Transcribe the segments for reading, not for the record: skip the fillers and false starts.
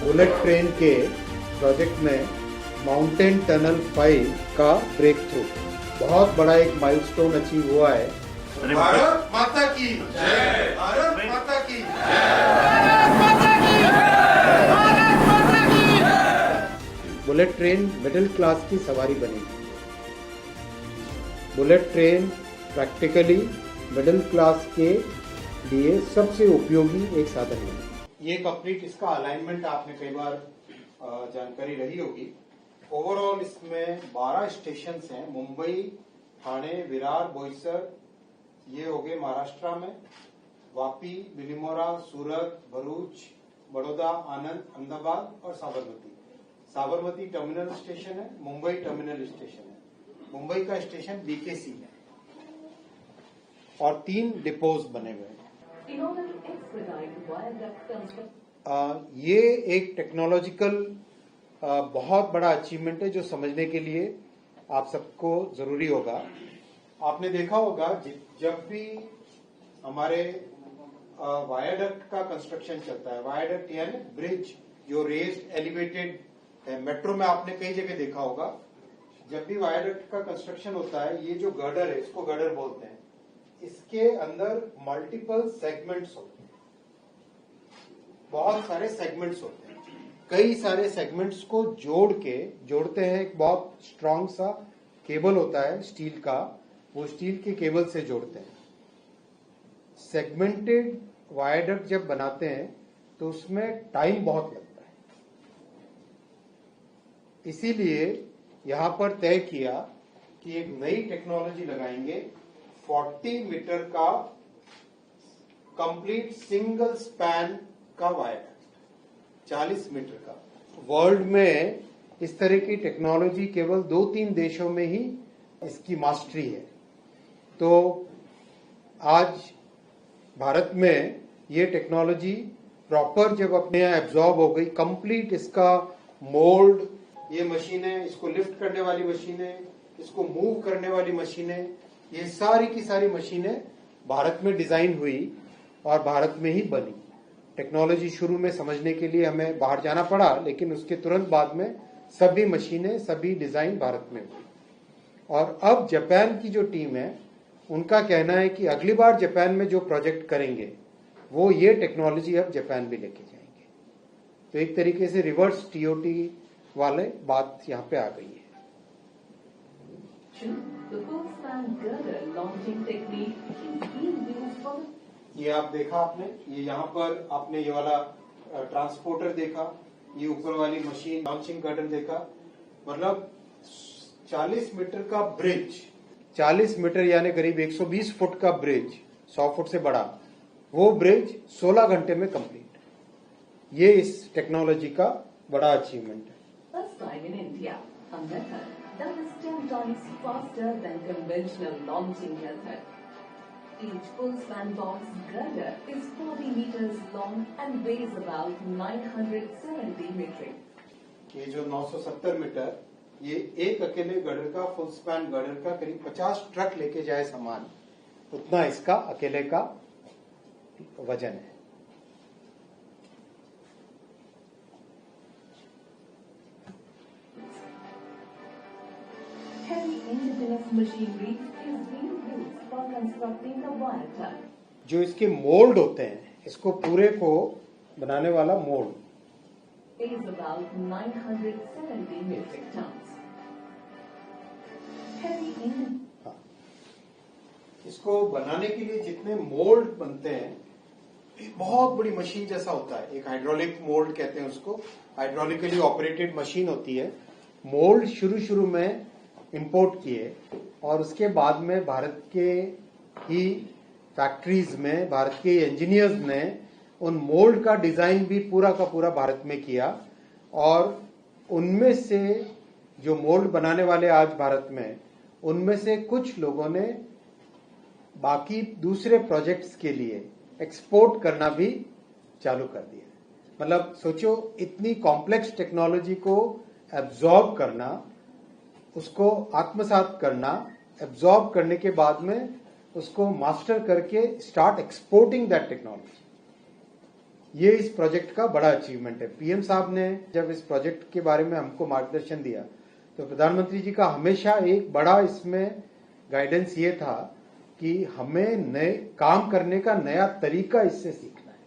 Bullet train के project में mountain tunnel 5 का ब्रेक थ्रू बहुत बड़ा एक माइलस्टोन अचीव हुआ है। भारत माता की जय, भारत माता की बुलेट ट्रेन मिडिल क्लास की सवारी बनेगी। Bullet train practically middle class के लिए सबसे उपयोगी एक साधन है। ये कंप्लीट इसका अलाइनमेंट आपने कई बार जानकारी रही होगी। ओवरऑल इसमें 12 स्टेशन हैं। मुंबई, ठाणे, विरार, बोईसर, ये हो गए महाराष्ट्र में, वापी, बिलिमोरा, सूरत, भरूच, बड़ौदा, आनंद, अहमदाबाद और साबरमती। साबरमती टर्मिनल स्टेशन है, मुंबई टर्मिनल स्टेशन है। मुंबई का स्टेशन बीकेसी है और 3 डिपोज बने हुए हैं। ये एक टेक्नोलॉजिकल बहुत बड़ा अचीवमेंट है जो समझने के लिए आप सबको जरूरी होगा। आपने देखा होगा जब भी हमारे वायाडक्ट का कंस्ट्रक्शन चलता है, वायाडक्ट यानी ब्रिज जो रेस्ड एलिवेटेड है, मेट्रो में आपने कई जगह देखा होगा। जब भी वायाडक्ट का कंस्ट्रक्शन होता है, ये जो गर्डर है इसको गर्डर बोलते हैं, इसके अंदर मल्टीपल सेगमेंट्स होते हैं, बहुत सारे सेगमेंट्स होते हैं। कई सारे सेगमेंट्स को जोड़ते हैं। एक बहुत स्ट्रांग सा केबल होता है स्टील का, वो स्टील के केबल से जोड़ते हैं। सेगमेंटेड वायरडक्ट जब बनाते हैं तो उसमें टाइम बहुत लगता है, इसीलिए यहां पर तय किया कि एक नई टेक्नोलॉजी लगाएंगे। 40 मीटर का कंप्लीट सिंगल स्पैन का वायरडक्ट, 40 मीटर का। वर्ल्ड में इस तरह की टेक्नोलॉजी केवल 2-3 देशों में ही इसकी मास्टरी है। तो आज भारत में ये टेक्नोलॉजी प्रॉपर जब अपने यहाँ एब्जॉर्ब हो गई, कंप्लीट इसका मोल्ड, ये मशीनें, इसको लिफ्ट करने वाली मशीनें, इसको मूव करने वाली मशीनें, ये सारी की सारी मशीनें भारत में डिजाइन हुई और भारत में ही बनी। टेक्नोलॉजी शुरू में समझने के लिए हमें बाहर जाना पड़ा, लेकिन उसके तुरंत बाद में सभी मशीनें, सभी डिजाइन भारत में हुई। और अब जापान की जो टीम है, उनका कहना है कि अगली बार जापान में जो प्रोजेक्ट करेंगे वो ये टेक्नोलॉजी अब जापान भी लेके जाएंगे। तो एक तरीके से रिवर्स टीओटी वाले बात यहाँ पे आ गई है। ये आप देखा आपने, ये यहाँ पर आपने ये वाला ट्रांसपोर्टर देखा, ये ऊपर वाली मशीन लॉन्चिंग कर्टन देखा। मतलब 40 मीटर का ब्रिज, 40 मीटर यानी करीब 120 फुट का ब्रिज, 100 फुट से बड़ा, वो ब्रिज 16 घंटे में कंप्लीट। ये इस टेक्नोलॉजी का बड़ा अचीवमेंट है। First time in India, a method that is 10 times faster than conventional launching method. Each full span box girder is 40 meters long and weighs about 970 metric. ये जो 970 मीटर, ये एक अकेले गर्डर का, फुल स्पैन गर्डर का करीब 50 truck लेके जाए सामान, उतना इसका अकेले का वजन है। Heavy indigenous machinery is being used for constructing the wire tunnel. जो इसके मोल्ड होते हैं, इसको पूरे को बनाने वाला mould Is about 970 metric tons. Heavy indigenous. इसको बनाने के लिए जितने मोल्ड बनते हैं, एक बहुत बड़ी मशीन जैसा होता है। एक हाइड्रोलिक मोल्ड कहते हैं उसको, हाइड्रोलिकली ऑपरेटेड मशीन होती है। मोल्ड शुरू में इंपोर्ट किए और उसके बाद में भारत के ही फैक्ट्रीज में भारत के इंजीनियर्स ने उन मोल्ड का डिजाइन भी पूरा का पूरा भारत में किया। और उनमें से जो मोल्ड बनाने वाले आज भारत में, उनमें से कुछ लोगों ने बाकी दूसरे प्रोजेक्ट्स के लिए एक्सपोर्ट करना भी चालू कर दिया। मतलब सोचो, इतनी कॉम्प्लेक्स टेक्नोलॉजी को एब्जॉर्ब करना, उसको आत्मसात करना, एब्जॉर्ब करने के बाद में उसको मास्टर करके स्टार्ट एक्सपोर्टिंग दैट टेक्नोलॉजी। ये इस प्रोजेक्ट का बड़ा अचीवमेंट है। पीएम साहब ने जब इस प्रोजेक्ट के बारे में हमको मार्गदर्शन दिया तो प्रधानमंत्री जी का हमेशा एक बड़ा इसमें गाइडेंस ये था कि हमें नए काम करने का नया तरीका इससे सीखना है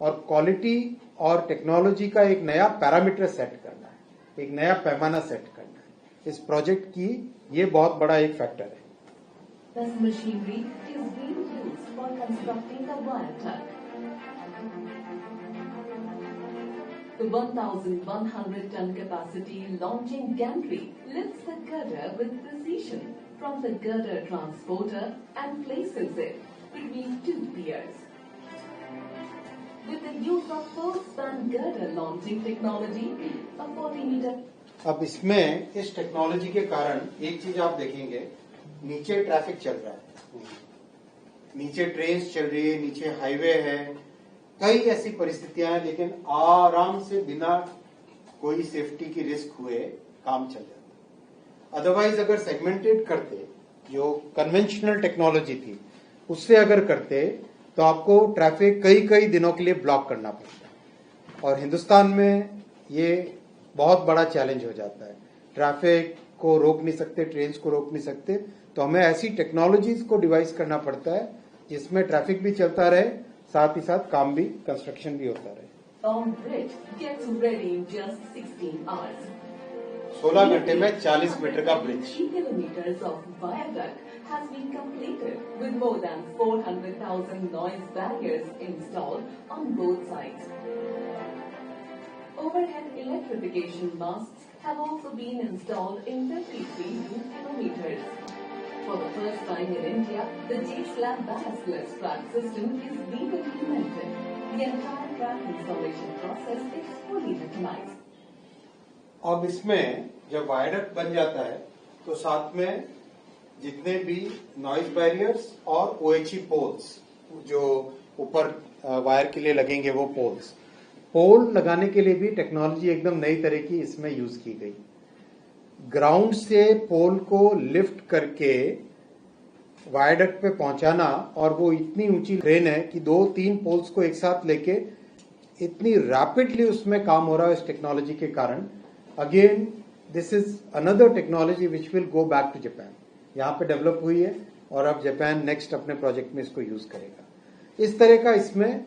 और क्वालिटी और टेक्नोलॉजी का एक नया पैरामीटर सेट करना है, एक नया पैमाना सेट करना है। इस प्रोजेक्ट की ये बहुत बड़ा एक फैक्टर है। This machinery is being used for constructing the wire truck. The 1,100-ton capacity launching gantry lifts the girder with precision from the girder transporter and places it between two piers. With the use of full-span girder launching technology, a 40-meter. अब इसमें इस technology के कारण एक चीज आप देखेंगे, नीचे ट्रैफिक चल रहा है, नीचे ट्रेन चल रही है, नीचे हाईवे है, कई ऐसी परिस्थितियां हैं, लेकिन आराम से बिना कोई सेफ्टी की रिस्क हुए काम चल जाता। अदरवाइज अगर सेगमेंटेड करते, जो कन्वेंशनल टेक्नोलॉजी थी उससे अगर करते तो आपको ट्रैफिक कई कई दिनों के लिए ब्लॉक करना पड़ता और हिंदुस्तान में ये बहुत बड़ा चैलेंज हो जाता है। ट्रैफिक को रोक नहीं सकते, ट्रेन को रोक नहीं सकते, तो हमें ऐसी टेक्नोलॉजीज को डिवाइस करना पड़ता है जिसमें ट्रैफिक भी चलता रहे, साथ ही साथ काम भी, कंस्ट्रक्शन भी होता रहे। 16 घंटे में 40 मीटर का bridge. 3 kilometers of viaduct has been completed with more than 400,000 noise barriers installed on both sides. Overhead electrification masts have also been installed in 53 route kilometers. For the first time in India, the J-slab ballastless track system is being implemented. The entire track installation process is fully mechanized. अब इसमें जब viaduct बन जाता है तो साथ में जितने भी नॉइज बैरियर्स और OHE पोल्स जो ऊपर वायर के लिए लगेंगे, वो पोल लगाने के लिए भी टेक्नोलॉजी एकदम नई तरह की इसमें यूज की गई। ग्राउंड से पोल को लिफ्ट करके वायरडक्ट पे पहुंचाना, और वो इतनी ऊंची क्रेन है कि 2-3 पोल्स को एक साथ लेके इतनी रैपिडली उसमें काम हो रहा है इस टेक्नोलॉजी के कारण। Again this is another technology which will go back to Japan. यहाँ पे डेवलप हुई है और अब जापान नेक्स्ट अपने प्रोजेक्ट में इसको यूज करेगा। इस तरह का इसमें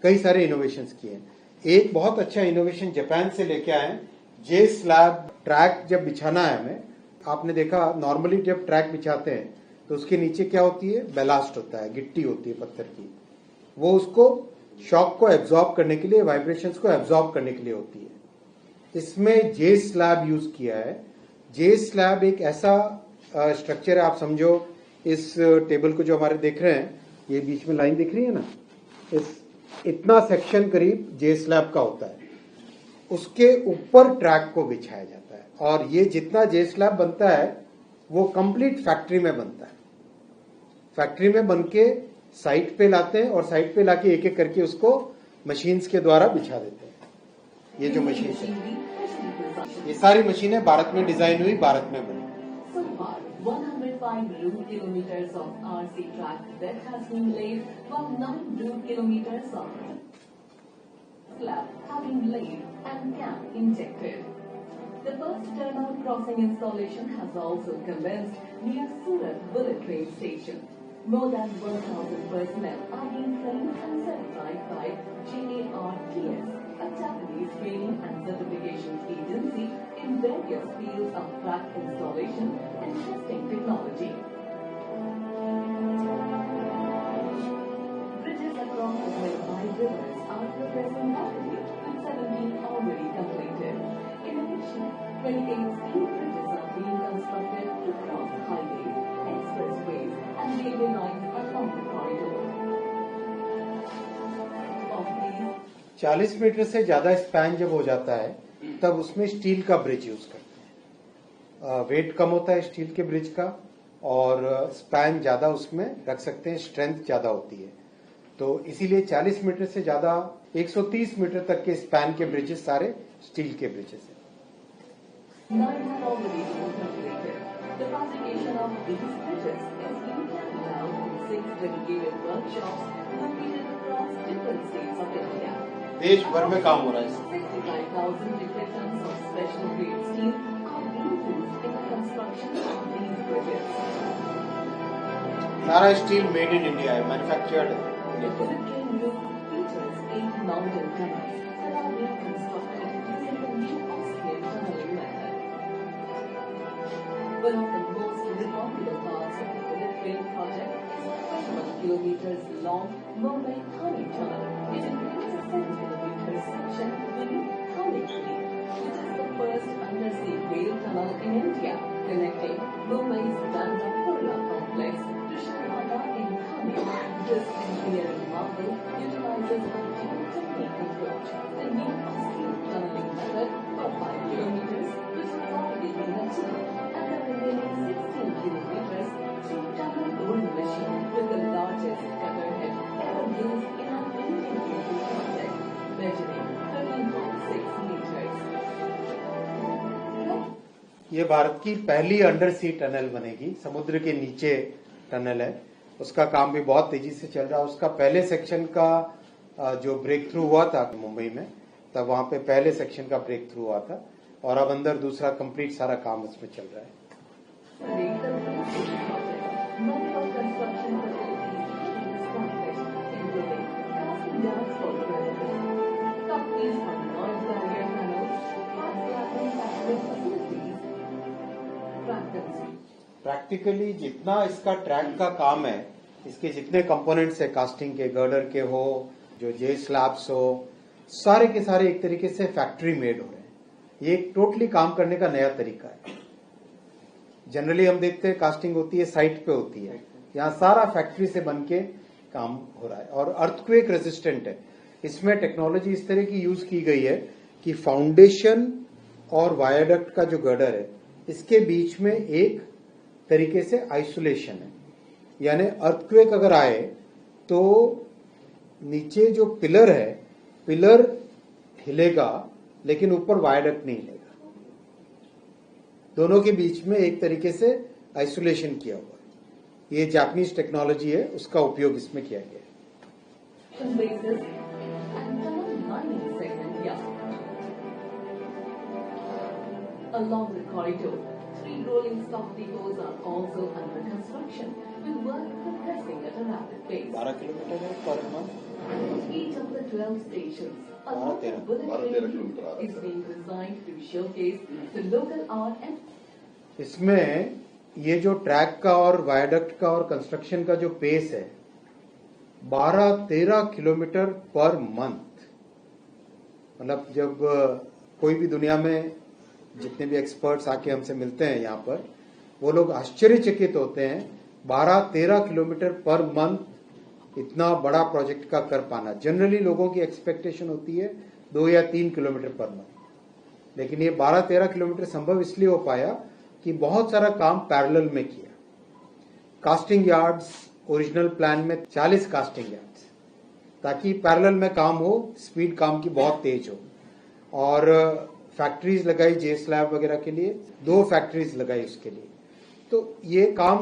कई सारे इनोवेशंस किए। एक बहुत अच्छा इनोवेशन जापान से लेके आए, जे स्लैब ट्रैक जब बिछाना है हमें, आपने देखा नॉर्मली जब ट्रैक बिछाते हैं तो उसके नीचे क्या होती है, बेलास्ट होता है, गिट्टी होती है पत्थर की, वो उसको शॉक को एब्जॉर्ब करने के लिए, वाइब्रेशंस को एब्जॉर्ब करने के लिए होती है। इसमें जे स्लैब यूज किया है। जे स्लैब एक ऐसा स्ट्रक्चर है, आप समझो इस टेबल को जो हमारे देख रहे हैं, ये बीच में लाइन दिख रही है ना, इस इतना सेक्शन करीब जे स्लैब का होता है, उसके ऊपर ट्रैक को बिछाया जाता है और ये जितना जे स्लैब बनता है वो कंप्लीट फैक्ट्री में बनता है। फैक्ट्री में बनके साइट पे लाते हैं और साइट पे लाके एक एक करके उसको मशीन्स के द्वारा बिछा देते हैं। ये जो मशीन है, ये सारी मशीनें भारत में डिजाइन हुई, भारत में बनी। 105 route kilometers of RC track that has been laid, while 9 route kilometers of slab have been laid and camp injected. The first turnout crossing installation has also commenced near Surat bullet train station. More than 1,000 personnel are being trained and certified by JARTS, a Japanese training and certification agency in various fields of track installation and testing technology. Bridges across the nearby rivers are progressing rapidly, with 17 already completed. In addition, 28 steel bridges are being constructed to cross highways, expressways, and railway lines along the corridor. Of these, 40 metre से ज्यादा span जब हो जाता है तब उसमें steel का bridge use करते हैं। वेट कम होता है स्टील के ब्रिज का और स्पैन ज्यादा उसमें रख सकते हैं, स्ट्रेंथ ज्यादा होती है, तो इसीलिए 40 मीटर से ज्यादा 130 मीटर तक के स्पैन के ब्रिजेस सारे स्टील के ब्रिजेस हैं। 9 have already been completed. The fabrication of these bridges is being carried out in 6 dedicated workshops located across different states of India. देश भर में काम हो रहा है। 65,000 metric tons of special grade steel are being used in the construction of these bridges. सारा steel made in India है, manufactured है। The train route features 8 mountain tunnels that are being constructed using the new Austrian tunneling method. One of the most remarkable parts of the bullet train project is the 21 kilometers long Mumbai-Thane tunnel. It includes a 7 kilometer section beneath Thane Tree, which is the first undersea rail tunnel in India, connecting Mumbai's Dandapura complex to Sharada in Thane. This engineering marvel utilizes a geotechnique approach, the new Austrian tunneling method for 5 kilometers, which has already been achieved, and the remaining 16 kilometers through tunnel rolling machine with the largest cutter head ever used in an Indian railway project, measuring 13.6 meters. ये भारत की पहली under सी tunnel बनेगी, समुद्र के नीचे tunnel है। उसका काम भी बहुत तेजी से चल रहा है। उसका पहले सेक्शन का जो ब्रेक थ्रू हुआ था मुंबई में, तब वहां पे पहले सेक्शन का ब्रेक थ्रू हुआ था और अब अंदर दूसरा कंप्लीट सारा काम उसमें चल रहा है। प्रैक्टिकली जितना इसका ट्रैक का काम है, इसके जितने कंपोनेंट्स है, कास्टिंग के, गर्डर के हो, जो जे स्लैब्स हो, सारे के सारे एक तरीके से फैक्ट्री मेड हो रहे हैं। ये एक टोटली काम करने का नया तरीका है। जनरली हम देखते हैं कास्टिंग होती है साइट पे होती है, यहाँ सारा फैक्ट्री से बन के काम हो रहा है और अर्थक्वेक रेजिस्टेंट है। इसमें टेक्नोलॉजी इस तरह की यूज की गई है कि फाउंडेशन और वायरडक्ट का जो गर्डर है, इसके बीच में एक तरीके से आइसोलेशन है, यानी अर्थक्वेक अगर आए तो नीचे जो पिलर है, पिलर हिलेगा लेकिन ऊपर वायरडक्ट नहीं हिलेगा। दोनों के बीच में एक तरीके से आइसोलेशन किया हुआ है। ये जापानीज टेक्नोलॉजी है, उसका उपयोग इसमें किया गया है। Along the corridor, 3 rolling stock depots are also under construction, with work progressing at a rapid pace. 12 kilometre है per month. Each of the 12 stations along the bullet train route is being designed to showcase the local art and इसमें ये जो track का और viaduct का और construction का जो पेस है, 12-13 किलोमीटर पर मंथ। मतलब जब कोई भी दुनिया में जितने भी एक्सपर्ट्स आके हमसे मिलते हैं यहाँ पर, वो लोग आश्चर्यचकित होते हैं 12-13 किलोमीटर पर मंथ इतना बड़ा प्रोजेक्ट का कर पाना। जनरली लोगों की एक्सपेक्टेशन होती है 2 या 3 किलोमीटर पर मंथ, लेकिन ये 12-13 किलोमीटर संभव इसलिए हो पाया कि बहुत सारा काम पैरेलल में किया। कास्टिंग यार्ड्स ओरिजिनल प्लान में 40 कास्टिंग यार्ड्स, ताकि पैरेलल में काम हो, स्पीड काम की बहुत तेज हो। और फैक्ट्रीज लगाई जे स्लैब वगैरह के लिए, 2 फैक्ट्रीज लगाई उसके लिए। तो ये काम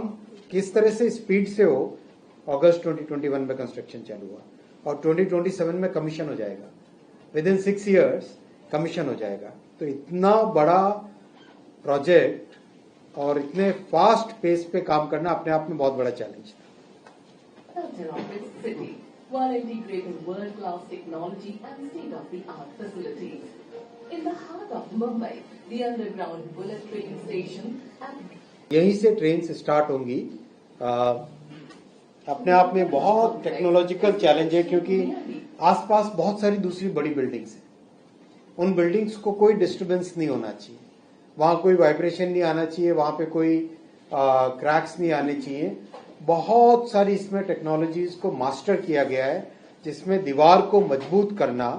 किस तरह से स्पीड से हो, अगस्त 2021 में कंस्ट्रक्शन चालू हुआ और 2027 में कमीशन हो जाएगा। विद इन 6 years कमीशन हो जाएगा। तो इतना बड़ा प्रोजेक्ट और इतने फास्ट पेस पे काम करना अपने आप में बहुत बड़ा चैलेंज था। while integrating world-class technology and state-of-the-art facilities. In the heart of Mumbai, the underground bullet train station and यहीं से ट्रेन स्टार्ट होंगी। अपने आप में बहुत टेक्नोलॉजिकल चैलेंज है, क्योंकि आसपास बहुत सारी दूसरी बड़ी बिल्डिंग्स हैं। उन बिल्डिंग्स को कोई डिस्टरबेंस नहीं होना चाहिए, वहां कोई वाइब्रेशन नहीं आना चाहिए, वहां पे कोई क्रैक्स नहीं आने चाहिए। बहुत सारी इसमें टेक्नोलॉजीज को मास्टर किया गया है, जिसमें दीवार को मजबूत करना,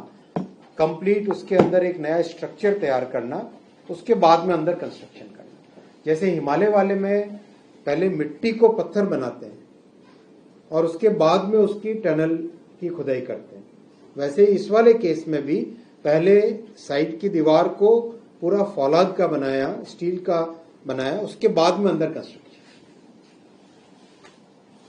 कंप्लीट उसके अंदर एक नया स्ट्रक्चर तैयार करना, उसके बाद में अंदर कंस्ट्रक्शन करना। जैसे हिमालय वाले में पहले मिट्टी को पत्थर बनाते हैं और उसके बाद में उसकी टनल की खुदाई करते हैं, वैसे इस वाले केस में भी पहले साइड की दीवार को पूरा फौलाद का बनाया, स्टील का बनाया, उसके बाद में अंदर construction.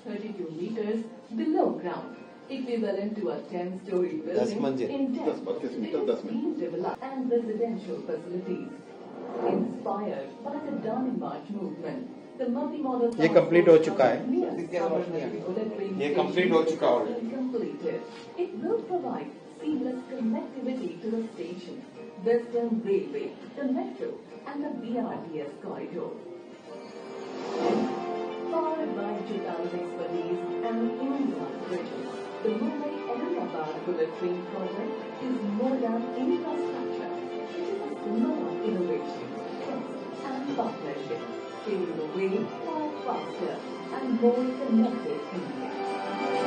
32 meters below ground, equivalent to a 10-story 10 building मंजिल। in 10. 10 मीटर, 10 में। Being developed and residential facilities. Inspired by the Dani March movement, the multi-modal ये complete हो चुका है। ये complete हो चुका already। completed. It will provide seamless connectivity to the station, Western Railway, the metro, and the BRTS corridor. Powered by Chitala's expertise and in-line bridges, the Mumbai-Ahmedabad bullet train project is more than infrastructure. It is a symbol of innovation, trust, and partnership, paving the way for a faster and more connected India.